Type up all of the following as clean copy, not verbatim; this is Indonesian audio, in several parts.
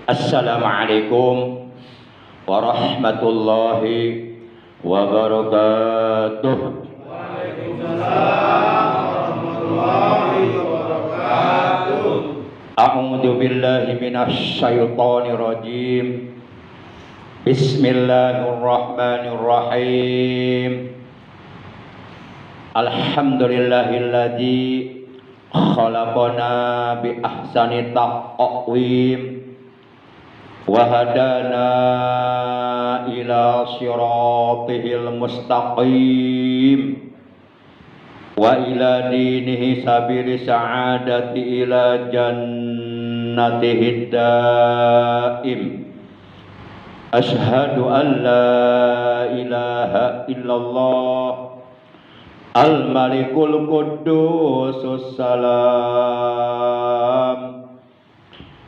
Assalamualaikum warahmatullahi wabarakatuh. Waalaikumsalam warahmatullahi wabarakatuh. A'udzu billahi minasy syaithanir rajim. Bismillahirrahmanirrahim. Alhamdulillahilladzi khalaqana bi ahsani taqwim wa hadana ila siratil mustaqim wa ila dinihi sabili sa'adati ila jannatihi daim. Ashhadu an la ilaha illallah al-malikul qudusus salam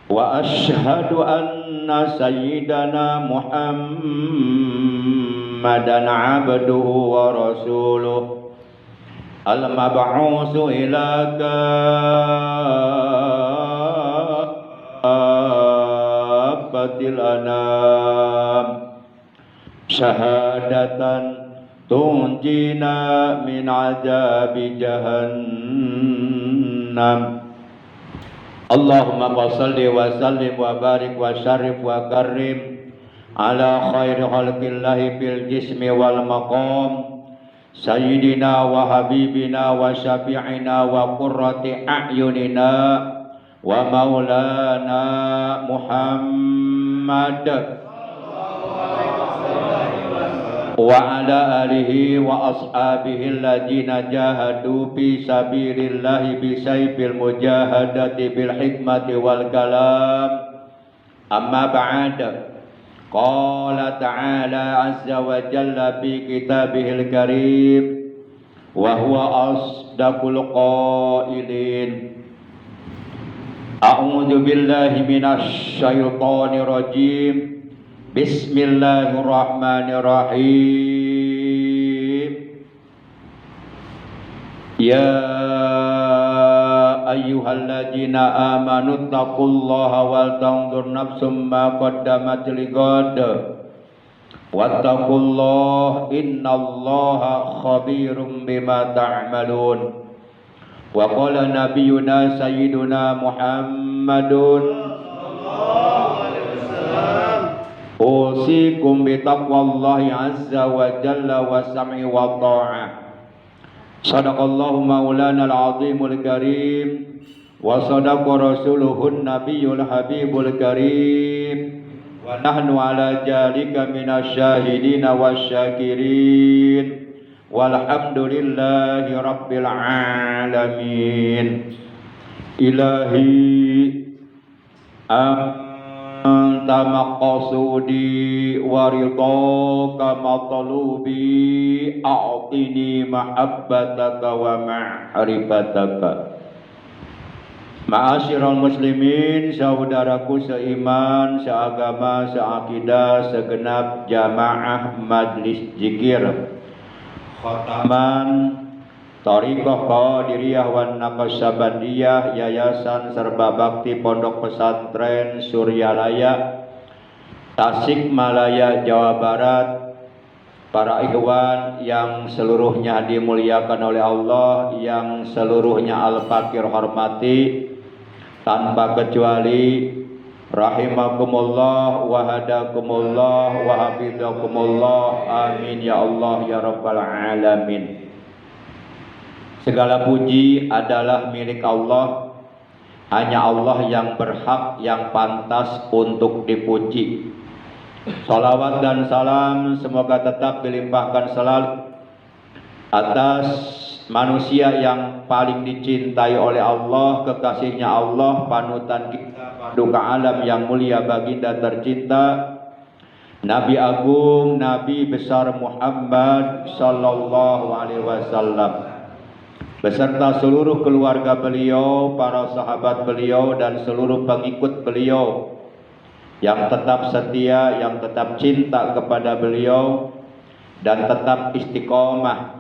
wa ashhadu anna sayyidana Muhammadan abduhu wa rasuluh al-mab'usu ila kaffatil anam syahadatan tunjina min azabi jahannam. Allahumma salli wa sallim wa barik wa syarif wa karim ala khairi khalqillahi bil jismi wal maqam sayyidina wa habibina wa syafi'ina wa qurrati a'yunina wa maulana Muhammad wa ala alihi wa ashabihi alladhina jahadu fi sabilillahi bi sayfil mujahadati bil hikmati wal kalam. Amma ba'd. Qala ta'ala azza wa jalla fi kitabihil karim wa huwa asdaqul qailin. A'udzu billahi minasy syaithanir rajim. Bismillahirrahmanirrahim. Ya ayyuhalladzina amanu taqullaha wal tanzur nafsum ma qaddamat lighad wattaqullaha innallaha khabirum bima ta'malun. Wa qala nabiyyuna sayyiduna Muhammadun usikum bitaqwallahi azza wa jalla wa sam'i wa ta'ah. Sadaqallahu maulana al-azimul karim wa sadaqa rasuluhun nabiyyul habibul karim wa nahnu ala jalika minasy syahidina wasyakirin walhamdulillahi rabbil alamin. Ilahi anta maqsudi wa ridhaka matlubi a'tini mahabbataka wa ma'rifataka. Ma'asyiral muslimin, saudaraku seiman, seagama, seakidah, segenap jamaah majlis zikir khataman Thariqah Qadiriyah wan Naqsyabandiyah Yayasan Serba Bakti Pondok Pesantren Suryalaya Tasikmalaya Jawa Barat. Para ikhwan yang seluruhnya dimuliakan oleh Allah, yang seluruhnya al-fakir hormati tanpa kecuali, rahimakumullah wa hadakumullah wa hafizakumullah, amin ya Allah ya rabbal alamin. Segala puji adalah milik Allah Hanya Allah yang berhak, yang pantas untuk dipuji. Salawat dan salam semoga tetap dilimpahkan selalu atas manusia yang paling dicintai oleh Allah, kekasihnya Allah, panutan kita, paduka alam yang mulia, baginda tercinta, Nabi Agung, Nabi besar Muhammad Sallallahu Alaihi Wasallam, beserta seluruh keluarga beliau, para sahabat beliau, dan seluruh pengikut beliau yang tetap setia, yang tetap cinta kepada beliau, dan tetap istiqomah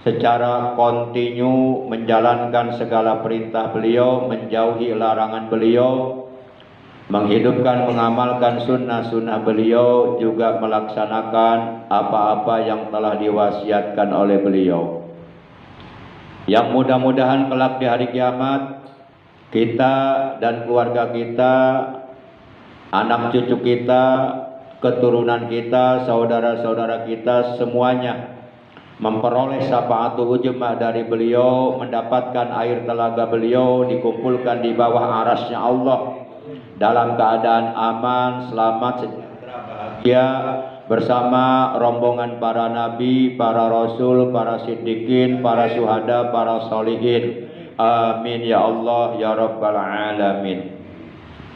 secara kontinu menjalankan segala perintah beliau, menjauhi larangan beliau, menghidupkan, mengamalkan sunnah-sunnah beliau, juga melaksanakan apa-apa yang telah diwasiatkan oleh beliau. Yang mudah-mudahan kelak di hari kiamat kita dan keluarga kita, anak cucu kita, keturunan kita, saudara-saudara kita semuanya memperoleh syafaatul ujmah dari beliau, mendapatkan air telaga beliau, dikumpulkan di bawah arasnya Allah dalam keadaan aman, selamat, sejahtera, bahagia bersama rombongan para nabi, para rasul, para siddiqin, para syuhada, para sholihin. Amin ya Allah ya rabbal alamin.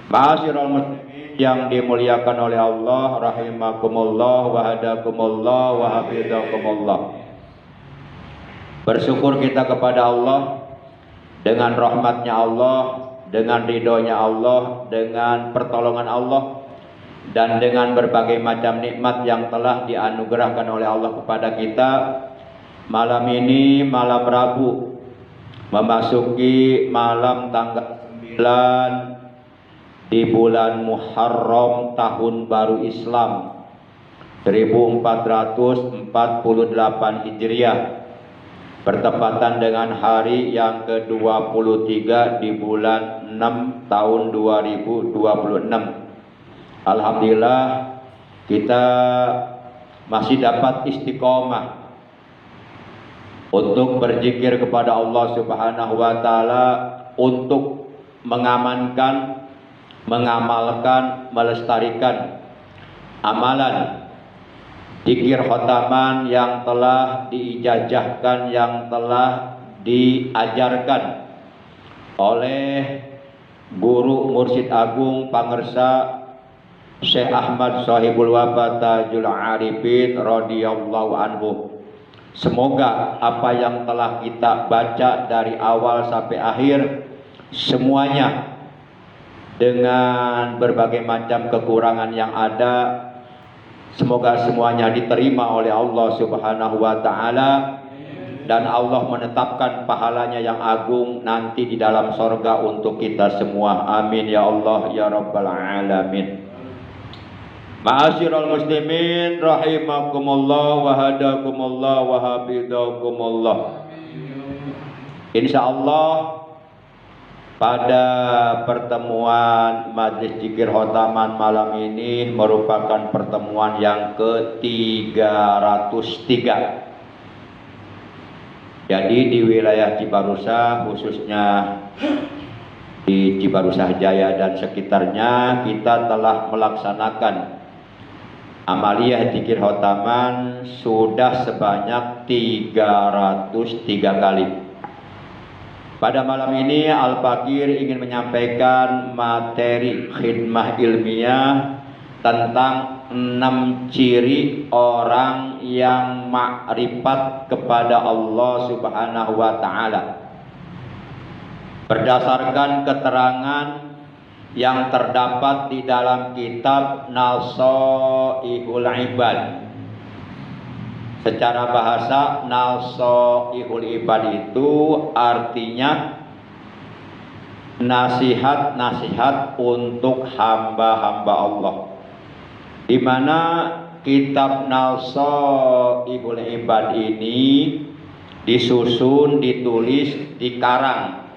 Ma'asyiral muslimin yang dimuliakan oleh Allah, rahimakumullah wa hadakumullah wa hafizakumullah. Bersyukur kita kepada Allah dengan rahmatnya Allah, dengan ridhonya Allah, dengan pertolongan Allah, dan dengan berbagai macam nikmat yang telah dianugerahkan oleh Allah kepada kita. Malam ini malam Rabu, memasuki malam tanggal 9 di bulan Muharram tahun baru Islam 1448 Hijriah, bertepatan dengan hari yang ke-23 di bulan 6 tahun 2026. Alhamdulillah kita masih dapat istiqomah untuk berzikir kepada Allah Subhanahu wa taala, untuk mengamankan, mengamalkan, melestarikan amalan zikir khotaman yang telah diijazahkan, yang telah diajarkan oleh Guru Mursyid Agung Pangersa Syekh Ahmad Shahibul Wafat Tajul Arifin radhiyallahu anhu. Semoga apa yang telah kita baca dari awal sampai akhir semuanya, dengan berbagai macam kekurangan yang ada, semoga semuanya diterima oleh Allah Subhanahu wa taala, dan Allah menetapkan pahalanya yang agung nanti di dalam sorga untuk kita semua. Amin ya Allah ya rabbal alamin. Ma'asyiral muslimin rahimakumullah wa hadakumullah wa hafizakumullah. Insyaallah pada pertemuan Majlis Zikir Khotaman malam ini merupakan pertemuan yang ke-303. Jadi di wilayah Cibarusah, khususnya di Cibarusah Jaya dan sekitarnya, kita telah melaksanakan amaliyah zikir khotaman sudah sebanyak 303 kali. Pada malam ini Al-Fakir ingin menyampaikan materi khidmah ilmiah tentang 6 ciri orang yang makrifat kepada Allah Subhanahu wa taala, berdasarkan keterangan yang terdapat di dalam kitab Nasaihul Ibad. Secara bahasa, Nasaihul Ibad itu artinya nasihat-nasihat untuk hamba-hamba Allah, di mana kitab Nasaihul Ibad ini disusun, ditulis, dikarang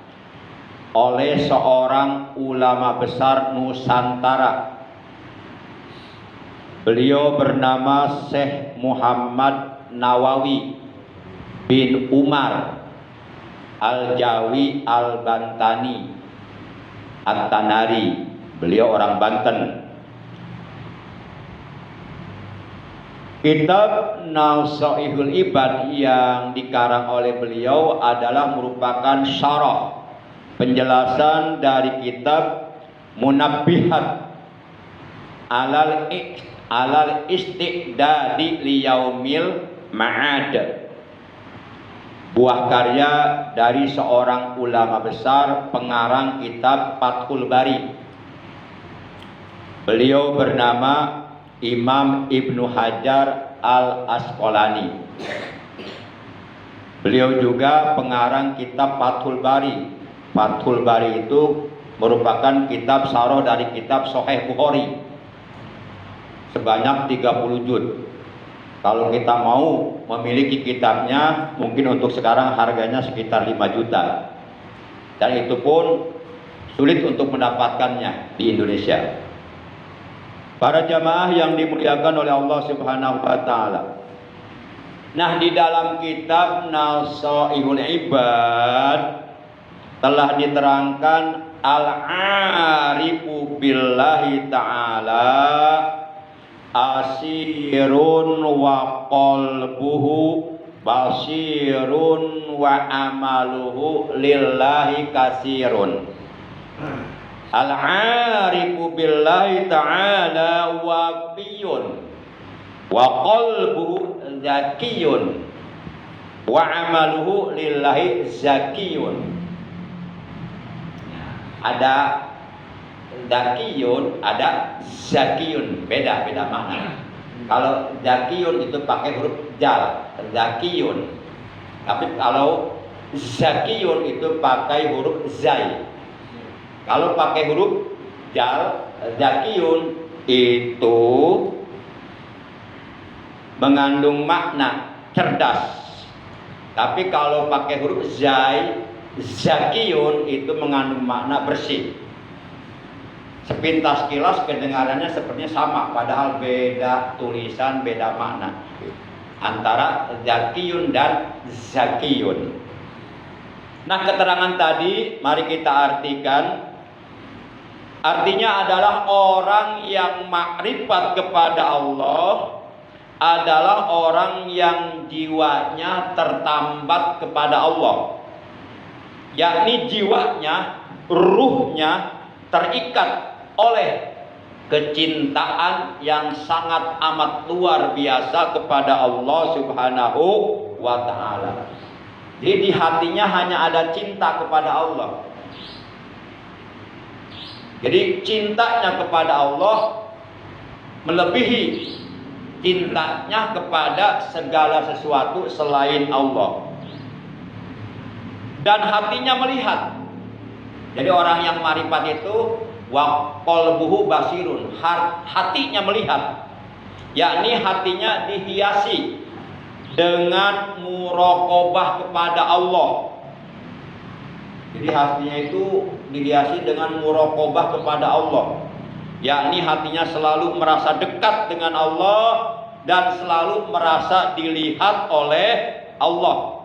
oleh seorang ulama besar Nusantara. Beliau bernama Syekh Muhammad Nawawi bin Umar Al-Jawi Al-Bantani At-Tanari. Beliau orang Banten. Kitab Nasaihul Ibad yang dikarang oleh beliau adalah merupakan syarah, penjelasan dari kitab Munabbihat alal istiqdadi liyaumil ma'ad, buah karya dari seorang ulama besar pengarang kitab Fathul Bari. Beliau bernama Imam Ibnu Hajar Al-Asqalani. Beliau juga pengarang kitab Fathul Bari. Fathul Bari itu merupakan kitab syarah dari kitab Sahih Bukhari sebanyak 30 juz. Kalau kita mau memiliki kitabnya, mungkin untuk sekarang harganya sekitar 5 juta. Dan itu pun sulit untuk mendapatkannya di Indonesia. Para jamaah yang dimuliakan oleh Allah Subhanahu wa taala. Nah, di dalam kitab Nasaihul Ibad telah diterangkan al-arifu billahi ta'ala asirun wa qalbuhu basirun wa amaluhu lillahi kasirun. Al-arifu billahi ta'ala wafiyun wa qalbuhu zakiyun wa amaluhu lillahi zakiyun. Ada zakiyun, ada zakiyun, beda makna. Kalau zakiyun itu pakai huruf jal, zakiyun. Tapi kalau zakiyun itu pakai huruf zai. Kalau pakai huruf jal, zakiyun itu mengandung makna cerdas. Tapi kalau pakai huruf zai, zakiyun itu mengandung makna bersih. Sepintas kilas kedengarannya sepertinya sama, padahal beda tulisan, beda makna antara zakiyun dan zakiyun. Nah, keterangan tadi mari kita artikan. Artinya adalah orang yang makrifat kepada Allah adalah orang yang jiwanya tertambat kepada Allah, yakni jiwanya, ruhnya terikat oleh kecintaan yang sangat amat luar biasa kepada Allah Subhanahu wa ta'ala. Jadi di hatinya hanya ada cinta kepada Allah. Jadi cintanya kepada Allah melebihi cintanya kepada segala sesuatu selain Allah. Dan hatinya melihat. Jadi orang yang marifat itu wa qalbuhu basirun, hatinya melihat. Yakni hatinya dihiasi dengan muraqabah kepada Allah. Jadi hatinya itu dihiasi dengan muraqabah kepada Allah, yakni hatinya selalu merasa dekat dengan Allah dan selalu merasa dilihat oleh Allah.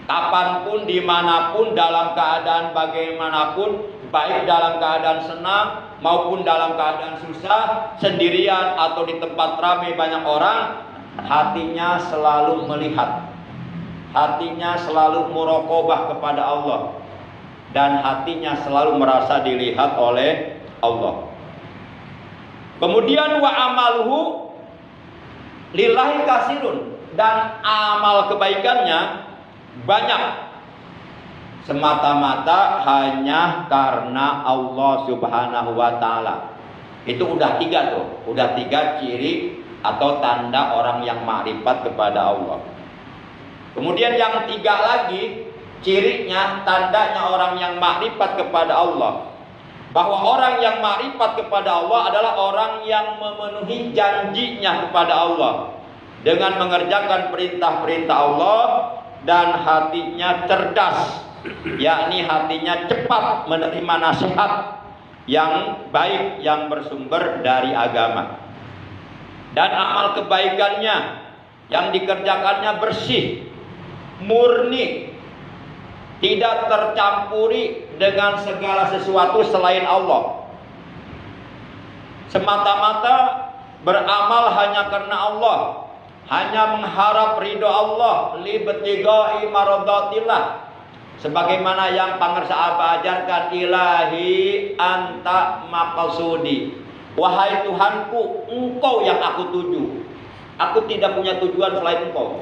Kapanpun, dimanapun, dalam keadaan bagaimanapun, baik dalam keadaan senang maupun dalam keadaan susah, sendirian atau di tempat ramai banyak orang, hatinya selalu melihat, hatinya selalu muraqabah kepada Allah, dan hatinya selalu merasa dilihat oleh Allah. Kemudian wa amaluhu lillahi kasirun, dan amal kebaikannya banyak, semata-mata hanya karena Allah Subhanahu wa ta'ala. Itu udah 3 tuh, udah 3 ciri atau tanda orang yang makrifat kepada Allah. Kemudian yang 3 lagi cirinya, tandanya orang yang makrifat kepada Allah, bahwa orang yang makrifat kepada Allah adalah orang yang memenuhi janjinya kepada Allah dengan mengerjakan perintah-perintah Allah, dan hatinya cerdas, yakni hatinya cepat menerima nasihat yang baik yang bersumber dari agama. Dan amal kebaikannya yang dikerjakannya bersih, murni, tidak tercampuri dengan segala sesuatu selain Allah. Semata-mata beramal hanya karena Allah, hanya mengharap ridho Allah, libtigai maradatillah. Sebagaimana yang pangersa Aba ajarkan, ilahi anta maqsudi. Wahai Tuhanku, Engkau yang aku tuju. Aku tidak punya tujuan selain Engkau.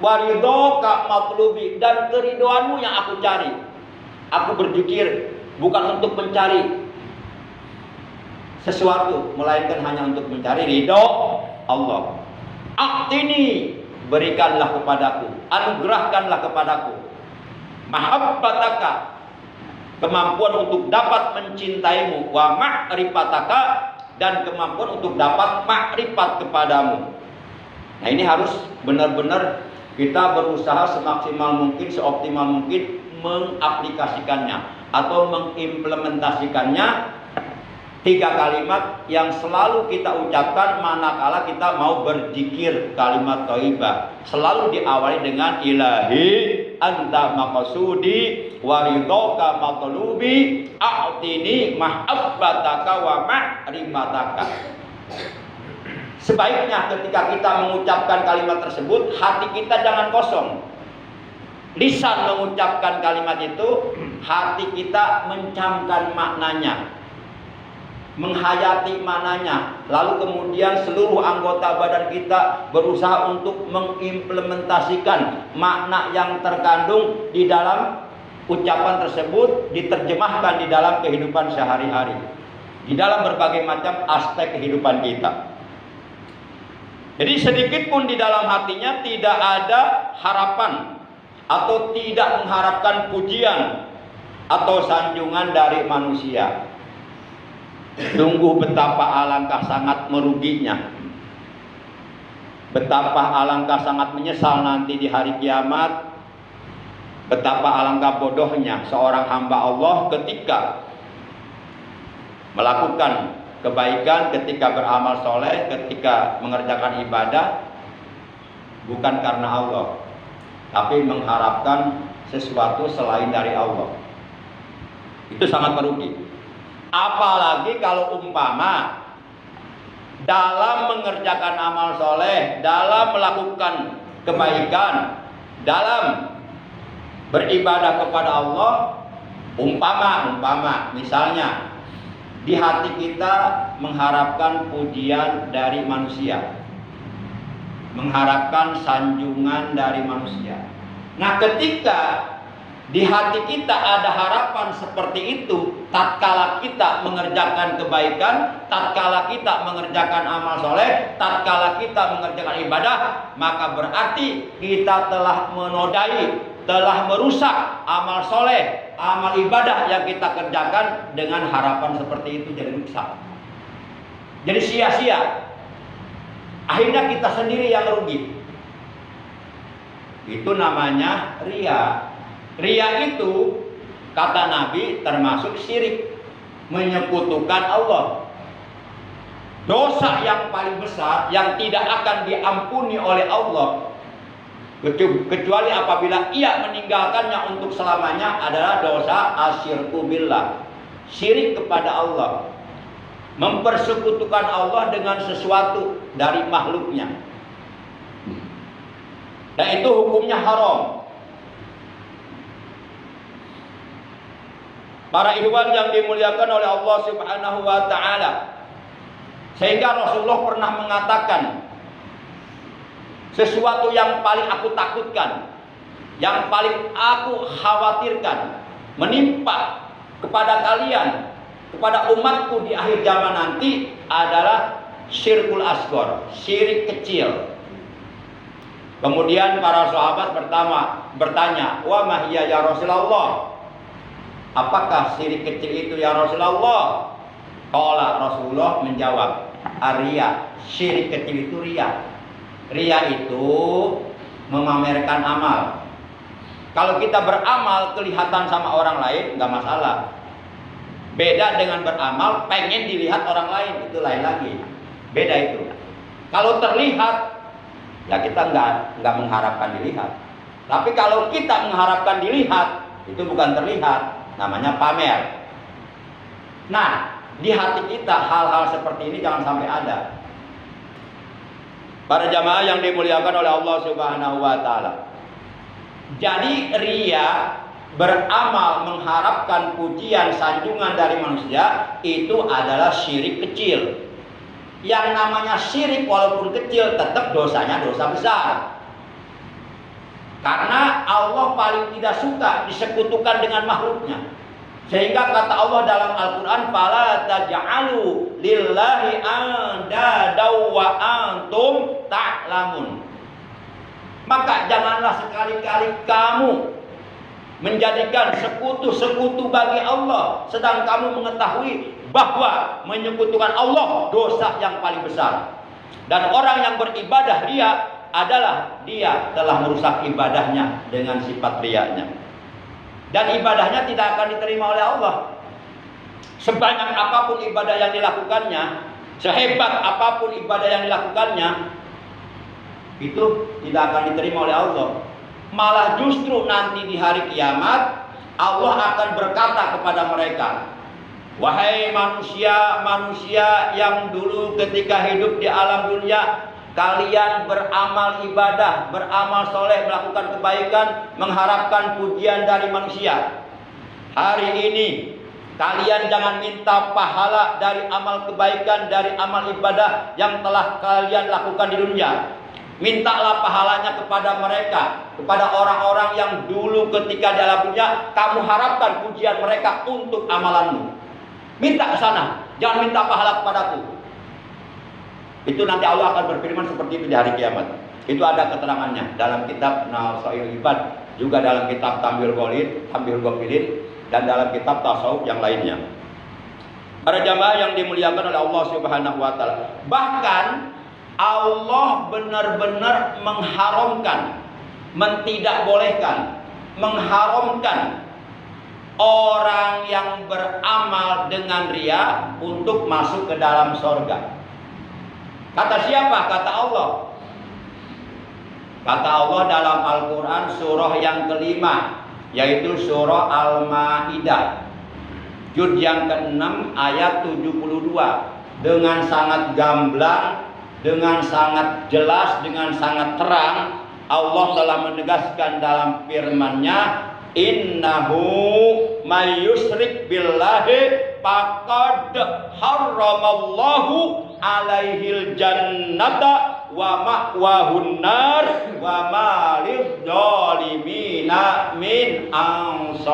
Waridhoka matlubi, dan keridoanmu yang aku cari. Aku berzikir bukan untuk mencari sesuatu, melainkan hanya untuk mencari ridho Allah. A'tini, berikanlah kepadaku, anugerahkanlah kepadaku, mahabbataka, kemampuan untuk dapat mencintaimu, wa ma'rifataka, dan kemampuan untuk dapat makrifat kepadamu. Nah, ini harus benar-benar kita berusaha semaksimal mungkin, seoptimal mungkin mengaplikasikannya atau mengimplementasikannya. 3 kalimat yang selalu kita ucapkan manakala kita mau berzikir kalimat thayyibah, selalu diawali dengan ilahi anta maqsudi waridhoka matlubi a'tini mahabbataka wa ma'rifataka. Sebaiknya ketika kita mengucapkan kalimat tersebut, hati kita jangan kosong. Lisan mengucapkan kalimat itu, hati kita mencamkan maknanya, menghayati maknanya, lalu kemudian seluruh anggota badan kita berusaha untuk mengimplementasikan makna yang terkandung di dalam ucapan tersebut, diterjemahkan di dalam kehidupan sehari-hari, di dalam berbagai macam aspek kehidupan kita. Jadi sedikit pun di dalam hatinya tidak ada harapan atau tidak mengharapkan pujian atau sanjungan dari manusia. Sungguh betapa alangkah sangat meruginya, betapa alangkah sangat menyesal nanti di hari kiamat, betapa alangkah bodohnya seorang hamba Allah ketika melakukan kebaikan, ketika beramal soleh, ketika mengerjakan ibadah bukan karena Allah, tapi mengharapkan sesuatu selain dari Allah. Itu sangat merugi. Apalagi kalau umpama dalam mengerjakan amal soleh, dalam melakukan kebaikan, dalam beribadah kepada Allah, umpama misalnya di hati kita mengharapkan pujian dari manusia, mengharapkan sanjungan dari manusia. Nah, ketika di hati kita ada harapan seperti itu, tatkala kita mengerjakan kebaikan, tatkala kita mengerjakan amal soleh, tatkala kita mengerjakan ibadah, maka berarti kita telah menodai, telah merusak amal soleh, amal ibadah yang kita kerjakan dengan harapan seperti itu, jadi rusak, jadi sia-sia. Akhirnya kita sendiri yang rugi. Itu namanya riya. Riya itu kata Nabi termasuk syirik, menyekutukan Allah. Dosa yang paling besar yang tidak akan diampuni oleh Allah kecuali apabila ia meninggalkannya untuk selamanya adalah dosa asyirku billah, syirik kepada Allah, mempersekutukan Allah dengan sesuatu dari makhluknya. Dan itu hukumnya haram. Para ikhwan yang dimuliakan oleh Allah Subhanahu wa taala, sehingga Rasulullah pernah mengatakan, sesuatu yang paling aku takutkan, yang paling aku khawatirkan menimpa kepada kalian, kepada umatku di akhir zaman nanti adalah syirkul asghar, syirik kecil. Kemudian para sahabat bertanya, "Wa ma hiya ya Rasulullah?" Apakah syirik kecil itu ya Rasulullah? Qala, Rasulullah menjawab, "Ar-riya." Syirik kecil itu riya. Riya itu memamerkan amal. Kalau kita beramal kelihatan sama orang lain nggak masalah. Beda dengan beramal pengen dilihat orang lain, itu lain lagi. Beda itu. Kalau terlihat, ya kita nggak mengharapkan dilihat. Tapi kalau kita mengharapkan dilihat, itu bukan terlihat, namanya pamer. Nah, di hati kita hal-hal seperti ini jangan sampai ada. Para jamaah yang dimuliakan oleh Allah Subhanahu wa taala. Jadi ria, beramal mengharapkan pujian sanjungan dari manusia, itu adalah syirik kecil. Yang namanya syirik walaupun kecil tetap dosanya dosa besar. Karena Allah paling tidak suka disekutukan dengan makhluknya. Sehingga kata Allah dalam Al-Quran, fala taj'alu lillahi andadaw wa antum ta'lamun. Maka janganlah sekali-kali kamu menjadikan sekutu-sekutu bagi Allah, sedang kamu mengetahui bahwa menyekutukan Allah dosa yang paling besar. Dan orang yang beribadah dia telah merusak ibadahnya dengan sifat riyanya. Dan ibadahnya tidak akan diterima oleh Allah. Sebanyak apapun ibadah yang dilakukannya, sehebat apapun ibadah yang dilakukannya, itu tidak akan diterima oleh Allah. Malah justru nanti di hari kiamat Allah akan berkata kepada mereka, wahai manusia yang dulu ketika hidup di alam dunia kalian beramal ibadah, beramal soleh, melakukan kebaikan, mengharapkan pujian dari manusia. Hari ini kalian jangan minta pahala dari amal kebaikan, dari amal ibadah yang telah kalian lakukan di dunia. Mintalah pahalanya kepada mereka, kepada orang-orang yang dulu ketika di alam dunia kamu harapkan pujian mereka untuk amalanmu. Minta ke sana, jangan minta pahala kepadaku. Itu nanti Allah akan berfirman seperti itu di hari kiamat. Itu ada keterangannya dalam kitab Nasail Ibad, juga dalam kitab Tambil Ghafilin, dan dalam kitab Tasawuf yang lainnya. Para jamaah yang dimuliakan oleh Allah Subhanahu wa taala. Bahkan Allah benar-benar mengharamkan, mentidakbolehkan, mengharamkan orang yang beramal dengan riya untuk masuk ke dalam surga. Kata siapa? Kata Allah. Kata Allah dalam Al-Quran surah yang kelima, yaitu surah Al-Ma'idah, juz yang ke-6 ayat 72. Dengan sangat gamblang, dengan sangat jelas, dengan sangat terang, Allah telah menegaskan dalam firman-Nya, innahu may yusyrik billahi faqad harramallahu alaihil jannata wa ma'wahun nar wa ma lidzalimina min ansor.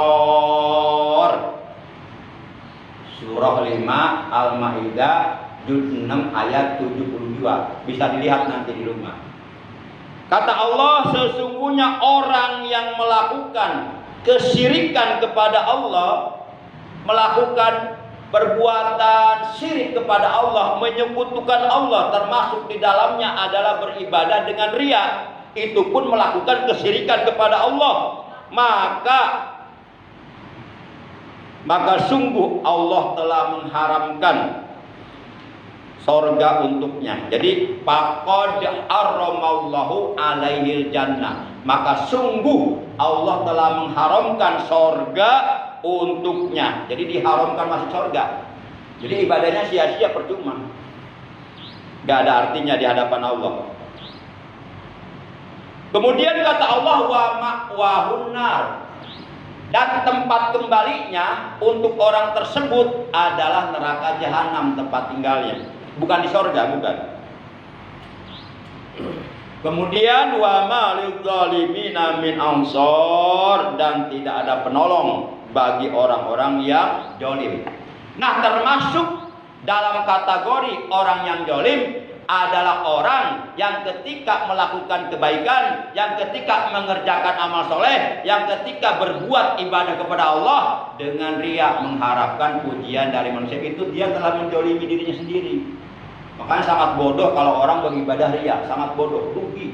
Surah 5 Al-Maidah juz 6 ayat 72. Bisa dilihat nanti di rumah. Kata Allah, sesungguhnya orang yang melakukan kesyirikan kepada Allah, melakukan perbuatan syirik kepada Allah, menyekutukan Allah, termasuk di dalamnya adalah beribadah dengan riya, itu pun melakukan kesyirikan kepada Allah, maka sungguh Allah telah mengharamkan surga untuknya. Jadi faqad harramallahu alaihil jannah, maka sungguh Allah telah mengharamkan surga untuknya. Jadi diharamkan masuk surga. Jadi ibadahnya sia-sia, percuma, gak ada artinya di hadapan Allah. Kemudian kata Allah, wa ma'wahun nar, dan tempat kembalinya untuk orang tersebut adalah neraka jahanam tempat tinggalnya, bukan di surga, bukan. Kemudian wa ma lidzalimina min ansor, dan tidak ada penolong bagi orang-orang yang zalim. Nah, termasuk dalam kategori orang yang zalim adalah orang yang ketika melakukan kebaikan, yang ketika mengerjakan amal soleh, yang ketika berbuat ibadah kepada Allah dengan riya, mengharapkan pujian dari manusia, itu dia telah menzalimi dirinya sendiri. Makanya sangat bodoh kalau orang beribadah riya, sangat bodoh, rugi.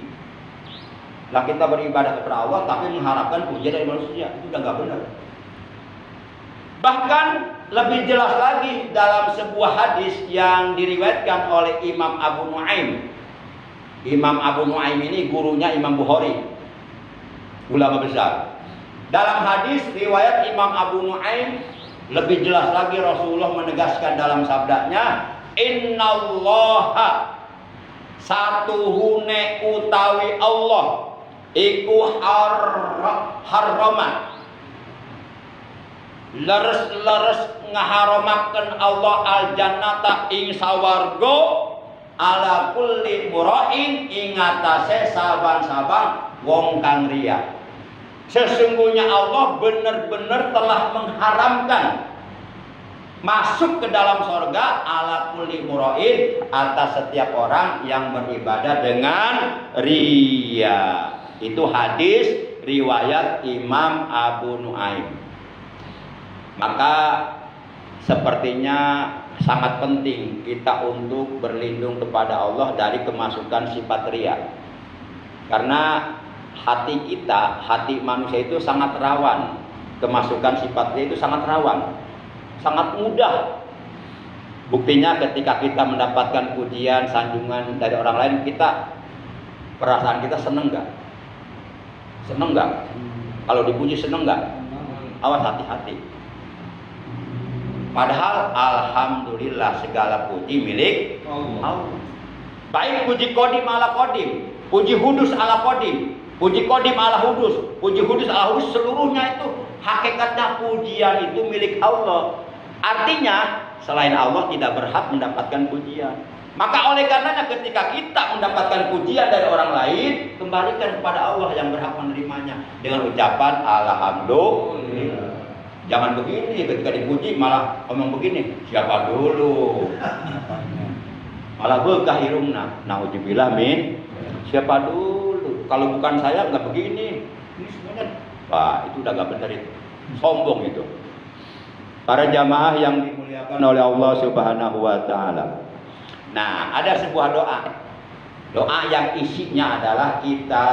Lah kita beribadah kepada Allah tapi mengharapkan pujian dari manusia, itu udah nggak benar. Bahkan lebih jelas lagi dalam sebuah hadis yang diriwayatkan oleh Imam Abu Nuaim. Imam Abu Nuaim ini gurunya Imam Bukhari. ulama besar. Dalam hadis riwayat Imam Abu Nuaim lebih jelas lagi Rasulullah menegaskan dalam sabdanya, innallaha satuhune utawi Allah iku harrama leres-leres ngaharomaken Allah al jannata ing sawarga ala kulli murain ing atase saban-saban wong kang riya. Sesungguhnya Allah benar-benar telah mengharamkan masuk ke dalam sorga ala kulli murain atas setiap orang yang beribadah dengan riya. Itu hadis riwayat Imam Abu Nuaim. Maka sepertinya sangat penting kita untuk berlindung kepada Allah dari kemasukan sifat riya. Karena hati kita, hati manusia itu sangat rawan. Kemasukan sifat riya itu sangat rawan, sangat mudah. Buktinya ketika kita mendapatkan pujian, sanjungan dari orang lain, kita perasaan kita seneng nggak? Seneng nggak? Kalau dipuji seneng nggak? Awas, hati-hati. Padahal alhamdulillah segala puji milik Allah. Baik puji kodim ala kodim, puji hudus ala kodim, puji kodim ala hudus, puji hudus ala hudus, seluruhnya itu hakikatnya pujian itu milik Allah. Artinya selain Allah tidak berhak mendapatkan pujian. Maka oleh karenanya ketika kita mendapatkan pujian dari orang lain, kembalikan kepada Allah yang berhak menerimanya dengan ucapan alhamdulillah. Jangan begini, ketika dipuji malah ngomong begini, siapa dulu? Malah bekah irungna. Nauzubillah min. Siapa dulu? Kalau bukan saya nggak begini. Ini sebenarnya, wah itu udah nggak benar itu. Sombong itu. Para jamaah yang dimuliakan oleh Allah Subhanahu wa taala. Nah, ada sebuah doa. Doa yang isinya adalah kita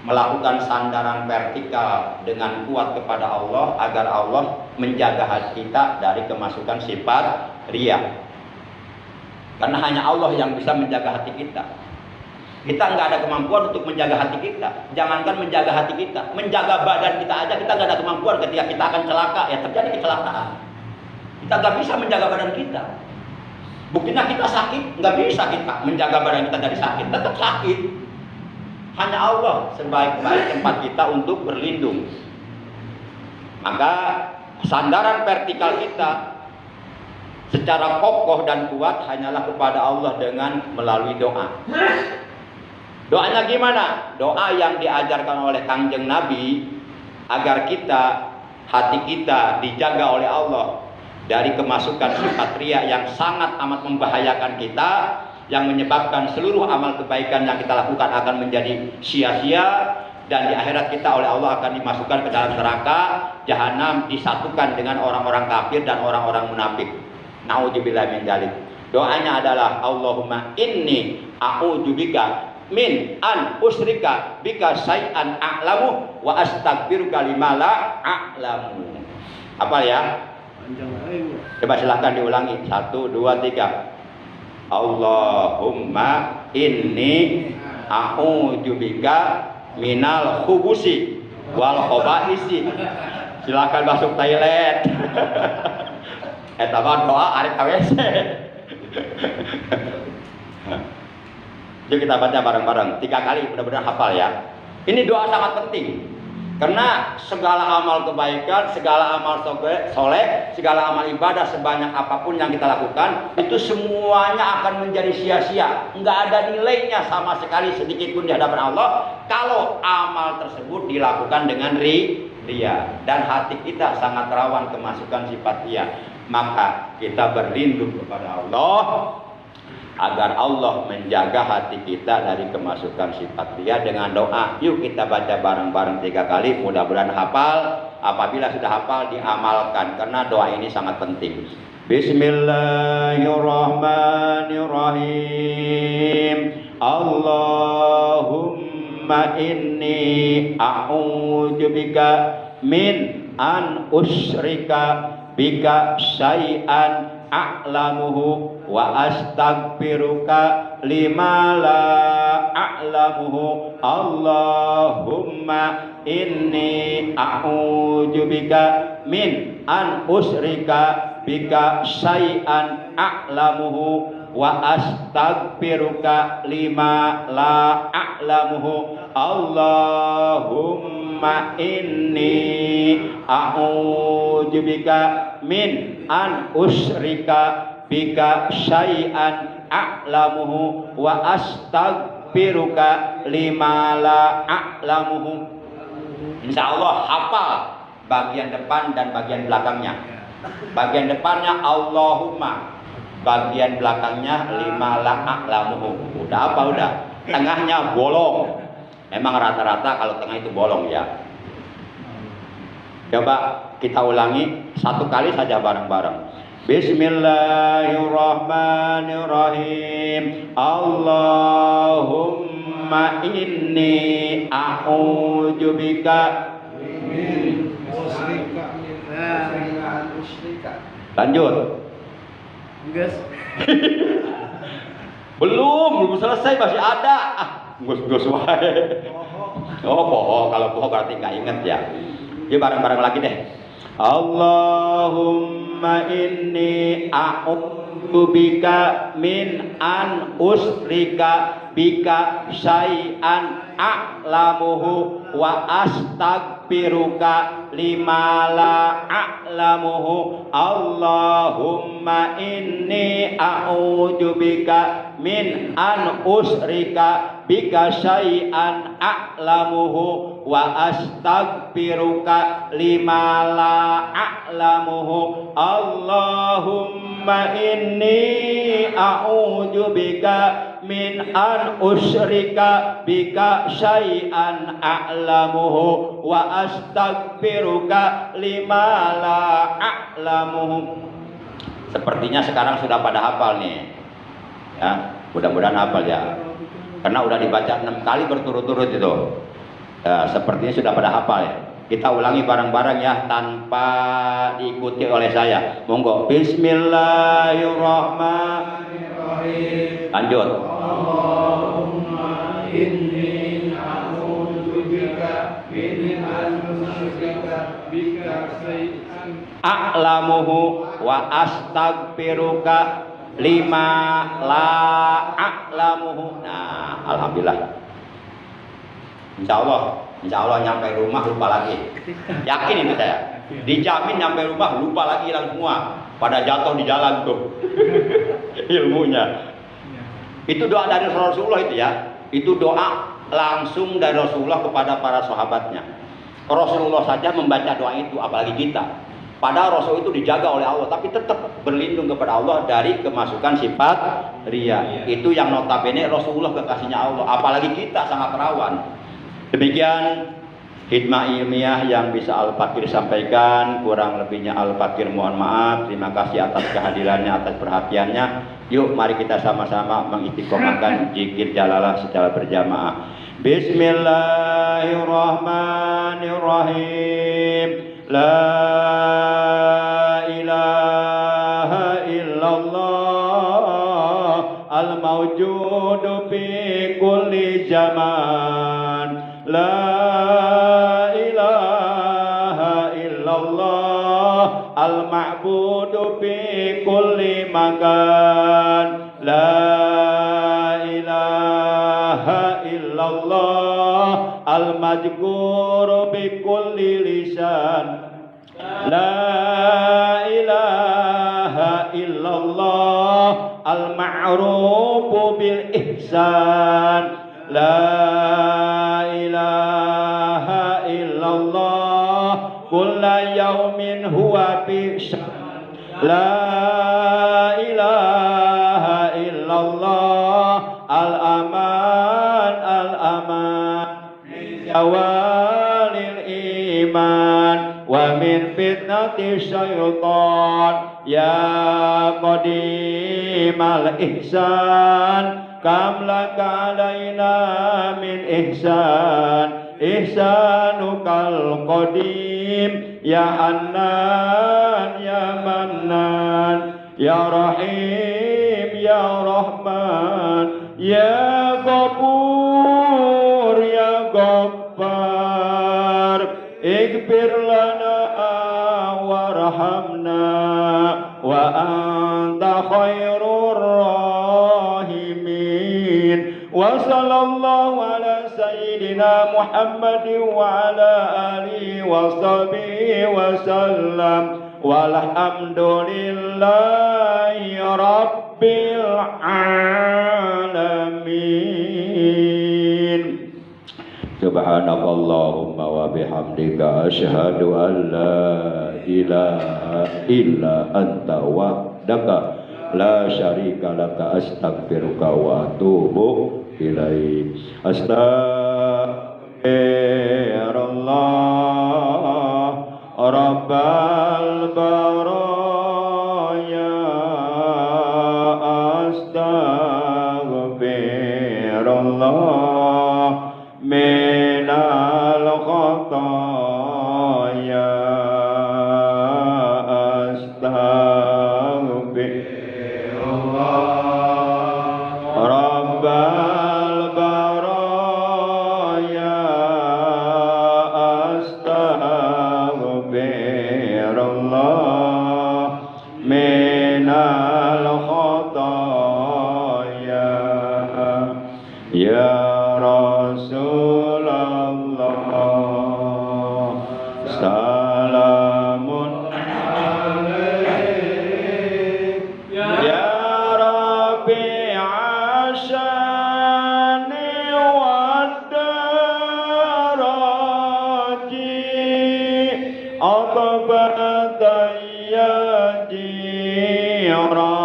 melakukan sandaran vertikal dengan kuat kepada Allah agar Allah menjaga hati kita dari kemasukan sifat riya. Karena hanya Allah yang bisa menjaga hati kita. Kita nggak ada kemampuan untuk menjaga hati kita. Jangankan menjaga hati kita, menjaga badan kita aja kita nggak ada kemampuan. Ketika kita akan celaka, ya terjadi kecelakaan. Kita nggak bisa menjaga badan kita. Buktinya kita sakit, nggak bisa kita menjaga badan kita dari sakit, tetap sakit. Hanya Allah sebaik-baik tempat kita untuk berlindung. Maka sandaran vertikal kita secara kokoh dan kuat hanyalah kepada Allah dengan melalui doa. Doanya gimana? Doa yang diajarkan oleh Kangjeng Nabi agar kita, hati kita dijaga oleh Allah dari kemasukan sifat riya yang sangat amat membahayakan kita, yang menyebabkan seluruh amal kebaikan yang kita lakukan akan menjadi sia-sia, dan di akhirat kita oleh Allah akan dimasukkan ke dalam neraka jahanam, disatukan dengan orang-orang kafir dan orang-orang munafik. Nauzubillah min dzalik. Doanya adalah Allahumma inni a'udzubika min an usrika bika syai'an a'lamu wa astaghfiruka lima la a'lamu. Apa ya? Coba silahkan diulangi. 1, 2, 3. Allahumma inni a'udzubika minal khubusi wal khaba'isi. Silakan masuk toilet. Eta mah doa arek WC. Yuk kita baca bareng-bareng 3 kali, mudah-mudahan hafal ya. Ini doa sangat penting. Karena segala amal kebaikan, segala amal soleh, segala amal ibadah sebanyak apapun yang kita lakukan, itu semuanya akan menjadi sia-sia. Nggak ada nilainya sama sekali sedikit pun di hadapan Allah kalau amal tersebut dilakukan dengan riya. Dan hati kita sangat rawan kemasukan sifat riya. Maka kita berlindung kepada Allah agar Allah menjaga hati kita dari kemasukan sifat riya dengan doa. Yuk kita baca bareng-bareng 3 kali, mudah-mudahan hafal. Apabila sudah hafal, diamalkan karena doa ini sangat penting. Bismillahirrahmanirrahim. Allahumma inni a'udzubika min an usyrika bika syai'an a'lamuhu wa astaghfiruka lima la a'lamuhu. Allahumma inni a'udzubika min an usyrika bika syai'an a'lamuhu wa astaghfiruka lima la a'lamuhu. Allahumma inni a'udzubika min an usyrika bika syai'an a'lamuhu wa astaghfiruka lima la a'lamuhu. Insyaallah hafal bagian depan dan bagian belakangnya. Bagian depannya Allahumma, bagian belakangnya lima la a'lamuhu. Udah apa udah? Tengahnya bolong. Emang rata-rata kalau tengah itu bolong ya. Coba kita ulangi satu kali saja bareng-bareng. Bismillahirrahmanirrahim. Allahumma inni a'udzubika min musyrika. Lanjut. Belum selesai, masih ada. Gus wae. Oh, poho. Kalau poho berarti nggak inget ya. Yuk bareng-bareng lagi deh. Allahumma inni a'udzubika min an usrika bika syai'an a'lamuhu wa astaghfiruka lima la a'lamuhu. Allahumma inni a'udzubika min an usrika bika syai'an a'lamuhu wa astaghfiruka lima la a'lamuhu. Allahumma inni a'udzubika min an usyrika bika syai'an a'lamuhu wa astaghfiruka lima la a'lamuhu. Sepertinya sekarang sudah pada hafal nih ya, mudah-mudahan hafal ya, karena udah dibaca 6 kali berturut-turut itu ya, sepertinya sudah pada hafal ya. Kita ulangi bareng-bareng ya tanpa diikuti oleh saya. Monggo. Bismillahirrahmanirrahim. Lanjut. Allahumma inni a'udzubika min an usyrika bika syai'an a'lamuhu wa astaghfiruka lima la a'lamuhu. Nah, alhamdulillah. Insya Allah nyampe rumah lupa lagi. Yakin itu saya. Dijamin nyampe rumah lupa lagi, hilang semua. Pada jatuh di jalan tuh ilmunya. Itu doa dari Rasulullah itu ya. Itu doa langsung dari Rasulullah kepada para sahabatnya. Rasulullah saja membaca doa itu, apalagi kita. Padahal Rasul itu dijaga oleh Allah, tapi tetap berlindung kepada Allah dari kemasukan sifat riya. Itu yang notabene Rasulullah kekasihnya Allah, apalagi kita sangat rawan. Demikian hikmah ilmiah yang bisa Al-Fakir sampaikan. Kurang lebihnya Al-Fakir mohon maaf. Terima kasih atas kehadirannya, atas perhatiannya. Yuk mari kita sama-sama mengistiqomahkan zikir jalalah secara berjamaah. Bismillahirrahmanirrahim. La ilaha illallah al-mawjudu fi kulli zaman. La ilaha illallah al-ma'budu fi kulli makan. La ilaha illallah al-majguru bi kulli lisan. La ilaha illallah al-ma'rufu bil ihsan. La ilaha illallah kulla yaumin huwa fi syan. La ilaha illallah al-aman al-aman min zawalil iman wa min fitnati syaitan. Ya qadimal ihsan kam laka alaina min ihsan ihsanukal qadim. Ya Hannan ya Mannan ya Rahim ya Rahman Ya Ghafur ya Ghaffar ighfir lana warhamna wa anta khairur rahimin wa sallallahu ala sayyidina Muhammadin wa ala alihi wa sahbihi wa sallam walhamdulillahi rabbil alamin. Subhanakallahumma wa bihamdika asyhadu an la ilaha illa anta wahdaka la syarika laka astaghfiruka wa atubu ilaik. Astaghfirullah rabbal baraya astaghfirullah minal khataya astaghfirullah rabbal baraya astaghfirullah minal khataya ya Rasulullah salamun alaik ya Rabbi ashani wa daraji atba'ata ya jiratal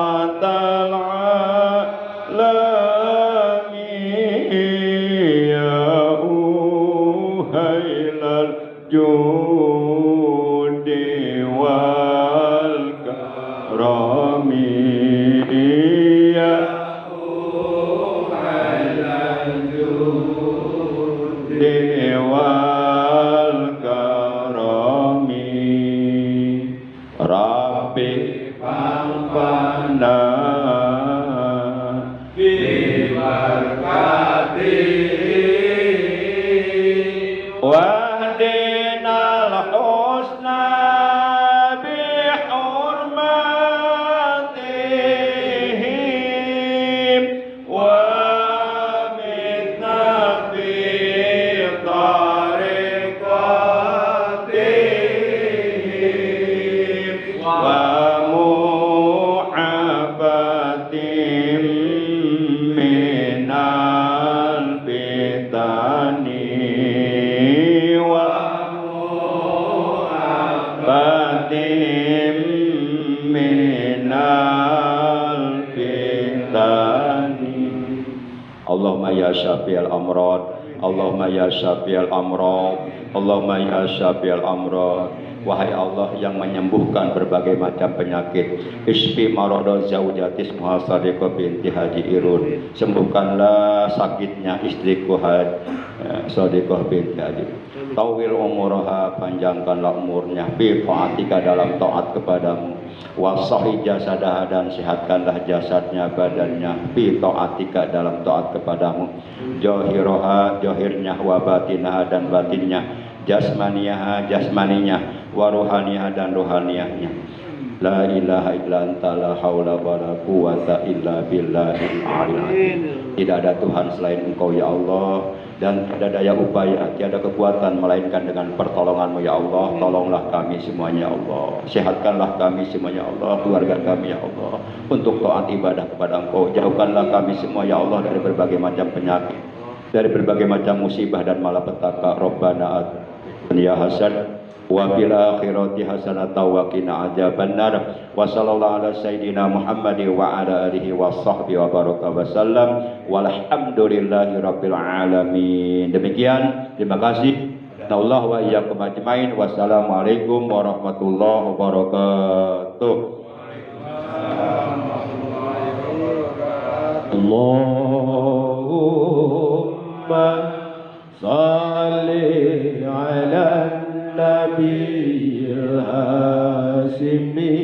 judi wal karami ya judi wal karami Rabbi pampana bi barkati wahdinal husna bihurmatihim wa mitna fi tariqatihim wa mu'abatim minal fitani batim minal fitani. Allahumma ya syafi'al amrad, Allahumma ya syafi'al amrad, Allahumma ya syafi'al amrad. Wahai Allah yang menyembuhkan berbagai macam penyakit, isfi maradha zaujatis Muhasadiqah binti Haji Irun, sembuhkanlah sakitnya istriku Sadiqah binti Haji. Tawil umuraha, panjangkanlah umurnya, fi taatika dalam taat kepadamu, wasahi jasadaha dan sehatkanlah jasadnya badannya, fi taatika dalam taat kepadamu, jahiraha jahirnya wa batinaha dan batinnya, jasmaniyaha jasmaninya, wa ruhaniyaha dan ruhaniyahnya. La ilaha illa anta la haula wala quwata illa billahil aliyil. Tidak ada Tuhan selain Engkau ya Allah, dan tidak daya upaya, tiada kekuatan melainkan dengan pertolongan-Mu ya Allah. Tolonglah kami semuanya ya Allah, sehatkanlah kami semuanya ya Allah, keluarga kami ya Allah, untuk taat ibadah kepada Engkau. Jauhkanlah kami semua ya Allah dari berbagai macam penyakit, dari berbagai macam musibah dan malapetaka. Rabbana atina hasanah wa fil akhirati hasanatan wa qina adzabannar. Wa sallallahu ala sayyidina Muhammadin wa ala alihi wa sahbihi wa baraka wa sallam. Walhamdulillahi rabbil alamin. Demikian, terima kasih. Allah wa iyyakum ajmain. Wassalamualaikum warahmatullahi wabarakatuh. Allahumma salli ala النبي الهاشمي